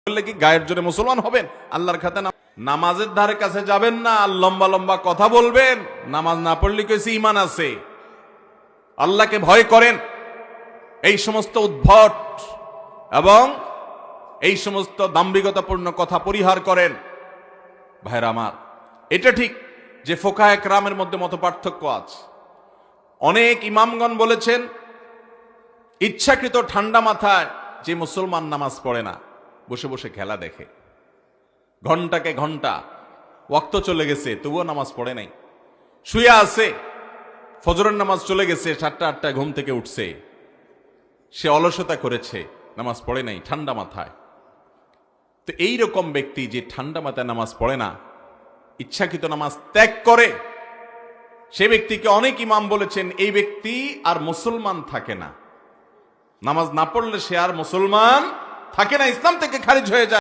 করলে কি গায়ের জোরে মুসলমান হবেন? আল্লাহর খাতে নামাজের ধারে কাছে যাবেন না, আর লম্বা লম্বা কথা বলবেন। নামাজ না পড়লে কইছে ঈমান আছে। আল্লাহকে ভয় করেন। এই সমস্ত উদ্ভট এবং এই সমস্ত দাম্ভিকতাপূর্ণ কথা পরিহার করেন। ভাইরা আমার, এটা ঠিক যে ফোকায়ে কেরামের মধ্যে মত পার্থক্য আছে। অনেক ইমামগণ বলেছেন ইচ্ছাকৃত ঠান্ডা মাথায় যে মুসলমান নামাজ পড়ে না, বসে বসে খেলা দেখে, ঘন্টাকে ঘন্টা ওয়াক্ত চলে গেছে তবুও নামাজ পড়ে নাই, শুয়ে আছে, ফজরের নামাজ চলে গেছে, 7টা-8টায় ঘুম থেকে উঠছে, সে অলসতা করেছে, নামাজ পড়ে নাই ঠান্ডা মাথায়। তো এইরকম ব্যক্তি যে ঠান্ডা মাথায় নামাজ পড়ে না, ইচ্ছাকৃত নামাজ ত্যাগ করে, সে ব্যক্তিকে অনেক ইমাম বলেছেন এই ব্যক্তি আর মুসলমান থাকে না। নামাজ না পড়লে সে আর মুসলমান থাকে না, ইসলাম থেকে খারিজ হয়ে যায়।